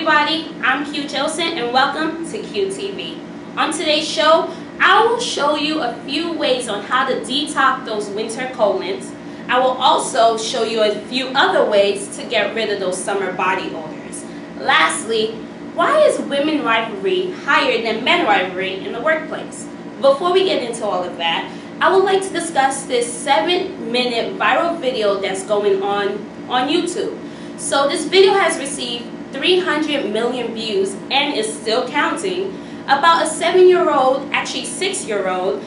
everybody, I'm Q Joseph and welcome to QTV. On today's show, I will show you a few ways on how to detox those winter colons. I will also show you a few other ways to get rid of those summer body odors. Lastly, why is women rivalry higher than men rivalry in the workplace? Before we get into all of that, I would like to discuss this 7-minute viral video that's going on YouTube. So this video has received 300 million views and is still counting, about a 7-year-old, actually 6-year-old,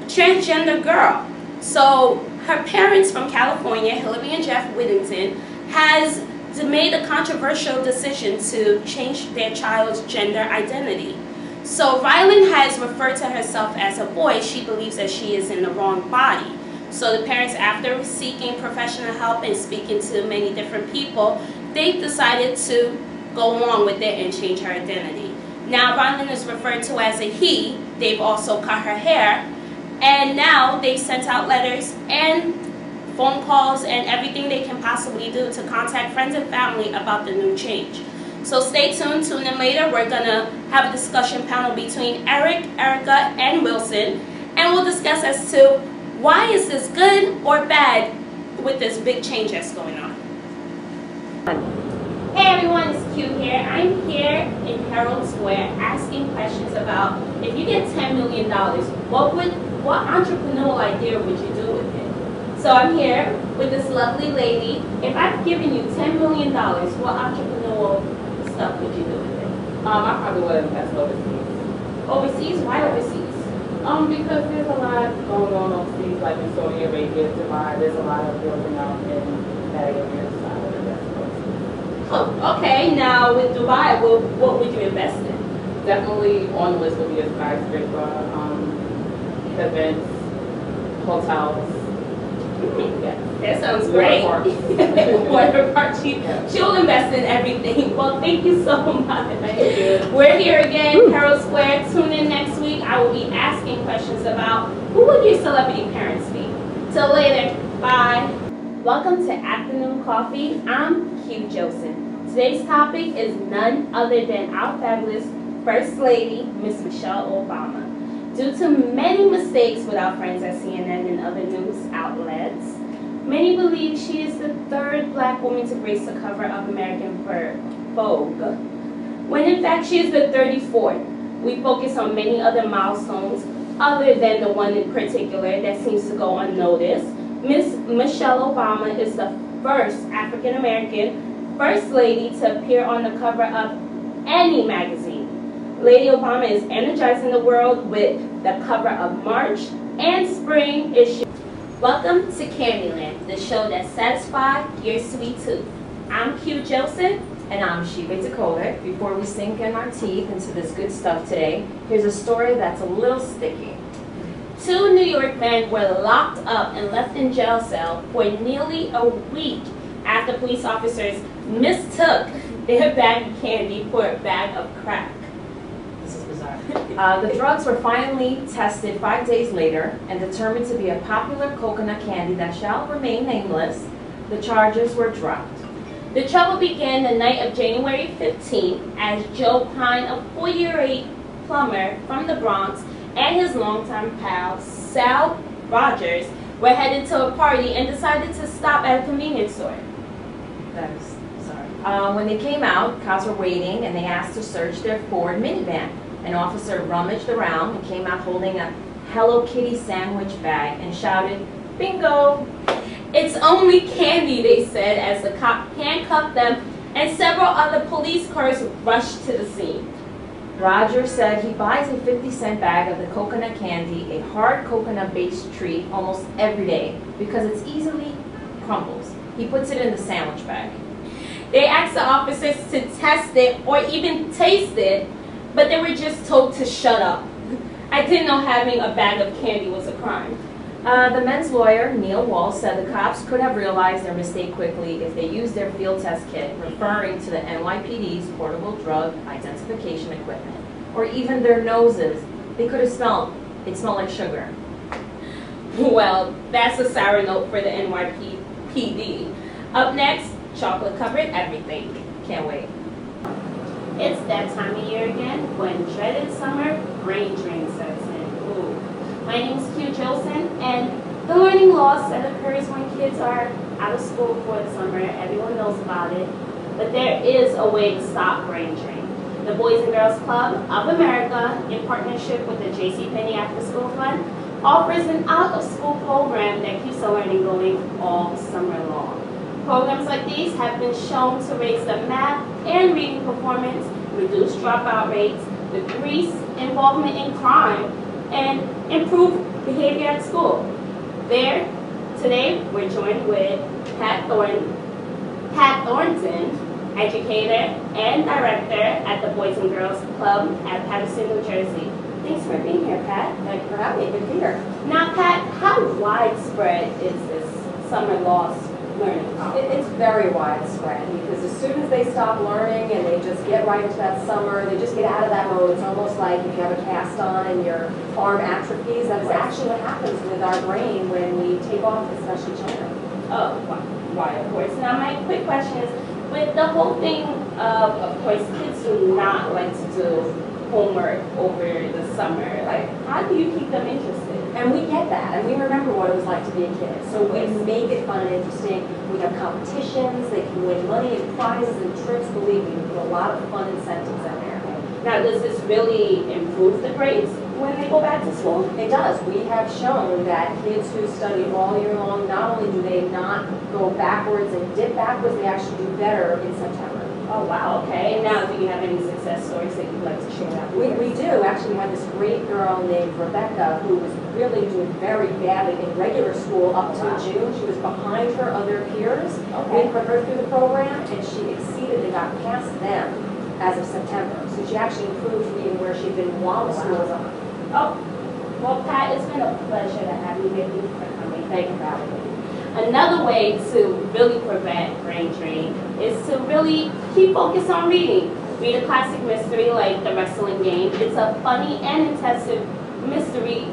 transgender girl. So her parents from California, Hillary and Jeff Whittington, has made a controversial decision to change their child's gender identity. So Rylan has referred to herself as a boy. She believes that she is in the wrong body. So the parents, after seeking professional help and speaking to many different people, they decided to go along with it and change her identity. Now Rylan is referred to as a he. They've also cut her hair, and now they've sent out letters and phone calls and everything they can possibly do to contact friends and family about the new change. So stay tuned, tune in later. We're gonna have a discussion panel between Eric, Erica, and Wilson, and we'll discuss as to why is this good or bad with this big change that's going on. Hey everyone, it's Q here. I'm here in Herald Square asking questions about, if you get $10 million, what entrepreneurial idea would you do with it? So I'm here with this lovely lady. If I've given you $10 million, what entrepreneurial stuff would you do with it? I probably would invest overseas. Overseas? Why overseas? Because there's a lot going on overseas, like in Saudi Arabia, Dubai. There's a lot of building out in that area, so I would invest overseas. Oh, okay. Now with Dubai, what would you invest in? Definitely on the list would be a skyscraper, events, hotels. Yeah, that sounds great. Water park. She'll invest in everything. Well, thank you so much. Thank you. We're here again, Herald Square. Tune in next week. I will be asking questions about who would your celebrity parents be. Till later. Bye. Welcome to Afternoon Coffee. I'm Q Joseph. Today's topic is none other than our fabulous First Lady, Miss Michelle Obama. Due to many mistakes with our friends at CNN and other news outlets, many believe she is the third black woman to grace the cover of American Vogue, when in fact she is the 34th. We focus on many other milestones other than the one in particular that seems to go unnoticed. Miss Michelle Obama is the first African American First Lady to appear on the cover of any magazine. Lady Obama is energizing the world with the cover of March and Spring issue. Welcome to Candyland, the show that satisfies your sweet tooth. I'm Q Joseph. And I'm Shiva Dakota. Before we sink in our teeth into this good stuff today, here's a story that's a little sticky. 2 New York men were locked up and left in jail cell for nearly a week after police officers mistook their bag of candy for a bag of crack. This is bizarre. The drugs were finally tested 5 days later and determined to be a popular coconut candy that shall remain nameless. The charges were dropped. The trouble began the night of January 15th as Joe Pine, a 4-year-old plumber from the Bronx, and his longtime pal, Sal Rogers, were headed to a party and decided to stop at a convenience store. That is bizarre. When they came out, cops were waiting and they asked to search their Ford minivan. An officer rummaged around and came out holding a Hello Kitty sandwich bag and shouted, "Bingo!" It's only candy, they said, as the cop handcuffed them and several other police cars rushed to the scene. Roger said he buys a 50-cent bag of the coconut candy, a hard coconut-based treat, almost every day because it easily crumbles. He puts it in the sandwich bag. They asked the officers to test it or even taste it, but they were just told to shut up. I didn't know having a bag of candy was a crime. The men's lawyer, Neil Wall, said the cops could have realized their mistake quickly if they used their field test kit, referring to the NYPD's portable drug identification equipment, or even their noses. They could have smelled. It smelled like sugar. Well, that's a sour note for the NYPD. Up next, chocolate covered everything. Can't wait. It's that time of year again when dreaded summer brain drain sets in. Ooh. My name is Q Jolson, and the learning loss that occurs when kids are out of school for the summer, everyone knows about it, but there is a way to stop brain drain. The Boys and Girls Club of America, in partnership with the JCPenney After School Fund, offers an out-of-school program that keeps the learning going all summer long. Programs like these have been shown to raise the math and reading performance, reduce dropout rates, decrease involvement in crime, and improve behavior at school. Today we're joined with Pat Thornton, educator and director at the Boys and Girls Club at Paterson, New Jersey. Thanks for being here, Pat. Thank you for having me. Good to be here. Now, Pat, how widespread is this summer loss learning problem? It's very widespread because as soon as they stop learning and they just get right into that summer, they just get out of that mode. It's almost like if you have a cast on and your arm atrophies. That is actually what happens with our brain when we take off, especially children. Oh, why, of course. Now, my quick question is, with the whole thing of course, kids do not like to do homework over the summer. Like, how do you keep them interested? And we get that, and we remember what it was like to be a kid. So we make it fun and interesting. We have competitions. They can win money and prizes and trips. Believe me, we put a lot of fun incentives in there. Now, does this really improve the grades when they go back to school? It does. We have shown that kids who study all year long, not only do they not go backwards and dip backwards, they actually do better in September. Oh, wow, okay. And now, do you have any success stories that you'd like to share out with us? We do. Actually, we had this great girl named Rebecca who was really doing very badly in regular school up to June. She was behind her other peers. Okay. We put her through the program, and she exceeded and got past them as of September. So she actually improved from even where she'd been while the school was on. Oh, well, Pat, it's been a pleasure to have you here. Thank you for coming. Thank you for having me. Another way to really prevent brain drain is to really keep focused on reading. Read a classic mystery like The Wrestling Game. It's a funny and intensive mystery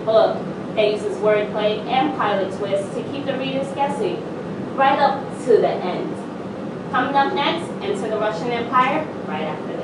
book that uses wordplay and pilot twists to keep the readers guessing right up to the end. Coming up next, Enter the Russian Empire right after this.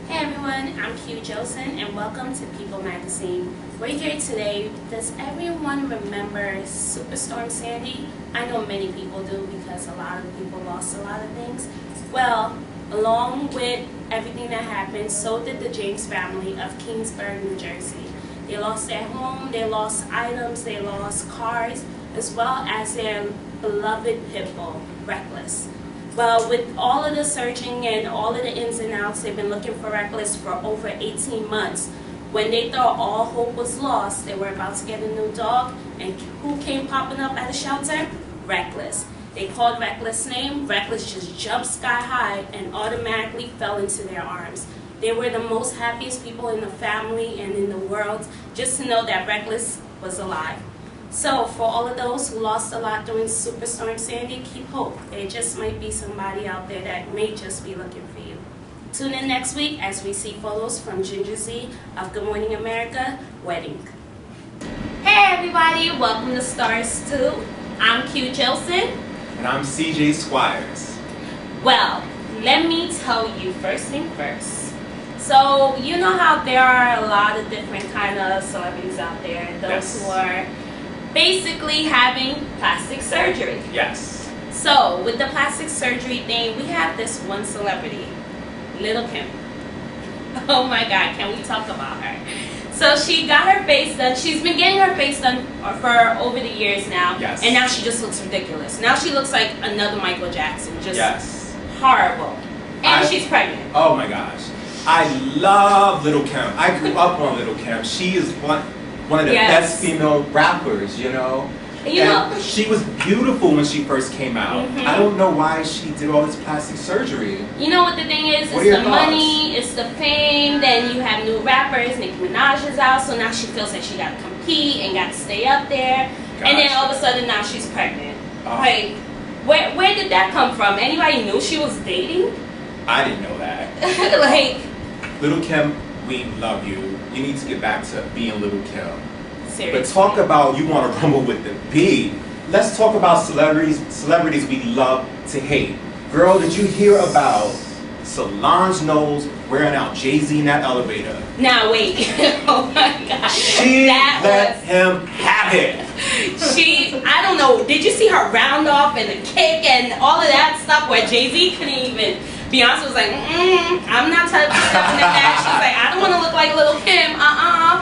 Hey everyone, I'm Q Jolson and welcome to People Magazine. We're here today. Does everyone remember Superstorm Sandy? I know many people do because a lot of people lost a lot of things. Well, along with everything that happened, so did the James family of Kingsburg, New Jersey. They lost their home, they lost items, they lost cars, as well as their beloved pit bull, Reckless. Well, with all of the searching and all of the ins and outs, they've been looking for Reckless for over 18 months. When they thought all hope was lost, they were about to get a new dog, and who came popping up at the shelter? Reckless. They called Reckless' name. Reckless just jumped sky high and automatically fell into their arms. They were the most happiest people in the family and in the world just to know that Reckless was alive. So, for all of those who lost a lot during Superstorm Sandy, keep hope. There just might be somebody out there that may just be looking for you. Tune in next week as we see photos from Ginger Z of Good Morning America wedding. Hey everybody, welcome to Stars 2. I'm Q Jolson. And I'm CJ Squires. Well, let me tell you first thing first. So, you know how there are a lot of different kind of celebrities out there, those who are basically having plastic surgery. Yes. So, with the plastic surgery thing, we have this one celebrity, Little Kim. Oh my God, can we talk about her? So she got her face done. She's been getting her face done for over the years now. Yes. And now she just looks ridiculous. Now she looks like another Michael Jackson. Just horrible. And she's pregnant. Oh my gosh. I love Little Kim. I grew up on Little Kim. She is one of the best female rappers, you know. She was beautiful when she first came out. I don't know why she did all this plastic surgery. You know what the thing is? It's the money, it's the fame. Then you have new rappers. Nicki Minaj is out, so now she feels like she got to compete and got to stay up there. Gotcha. And then all of a sudden now she's pregnant. Like, where did that come from? Anybody knew she was dating? I didn't know that. Like, Little Kim, we love you. You need to get back to being Little Kim. Seriously. But talk about you want to rumble with the bee. Let's talk about celebrities we love to hate. Girl, did you hear about Solange Knowles wearing out Jay-Z in that elevator. Now wait. Oh my God. She let him have it. I don't know, did you see her round off and the kick and all of that stuff where Jay-Z couldn't even, Beyonce was like, I'm not stepping in that. She's like, I don't want to look like Lil' Kim,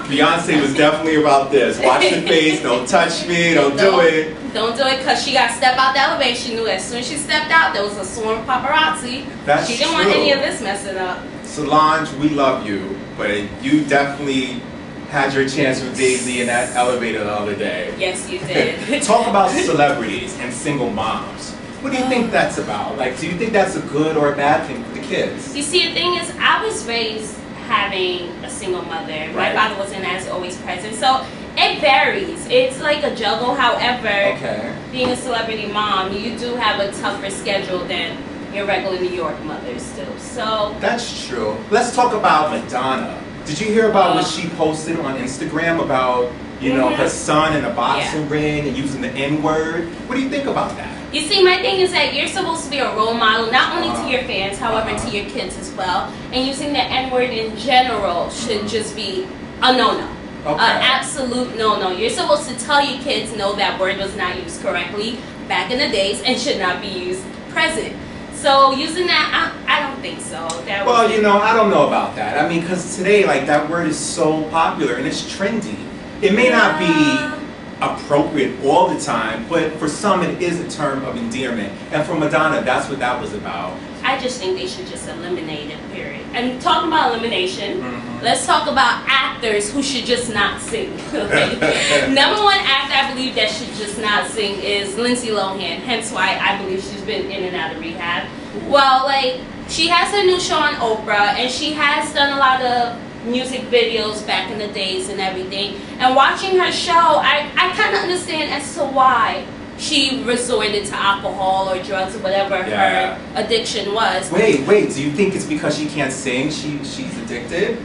Beyonce was definitely about this. Watch your face, don't touch me, don't do it. Don't do it, because she got to step out the elevator. She knew as soon as she stepped out, there was a swarm of paparazzi. That's She didn't want any of this messing up. Solange, we love you, but you definitely had your chance with Jay-Z in that elevator the other day. Yes, you did. Talk about celebrities and single moms. What do you think that's about? Like, do you think that's a good or a bad thing for the kids? You see, the thing is, I was raised having a single mother. Right. My father wasn't as always present, so it varies. It's like a juggle. However, being a celebrity mom, you do have a tougher schedule than your regular New York mother still. So that's true. Let's talk about Madonna. Did you hear about what she posted on Instagram about, you know, her son in a boxing ring and using the N-word? What do you think about that? You see, my thing is that you're supposed to be a role model, not only to your fans, however, to your kids as well. And using the N-word in general should just be a no-no. Absolute no-no. You're supposed to tell your kids, no, that word was not used correctly back in the days and should not be used present. So using that, I don't think so. Well, you know, I don't know about that. I mean, because today, like, that word is so popular and it's trendy. It may not be appropriate all the time, but for some it is a term of endearment. And for Madonna, that's what that was about. I just think they should just eliminate it, period. And talking about elimination, let's talk about actors who should just not sing. Number one actor I believe that should just not sing is Lindsay Lohan, hence why I believe she's been in and out of rehab. Well, like, she has her new show on Oprah, and she has done a lot of music videos back in the days and everything. And watching her show, I kind of understand as to why she resorted to alcohol or drugs or whatever her addiction was. Wait, do you think it's because she can't sing she's addicted?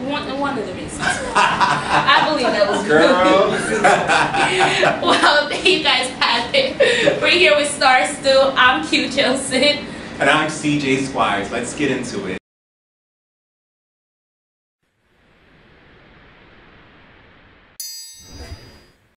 One of the reasons. I believe that was girl. Well, there you guys have it. We're here with Stars Stew. I'm Q Joseph. And I'm CJ Squires. Let's get into it.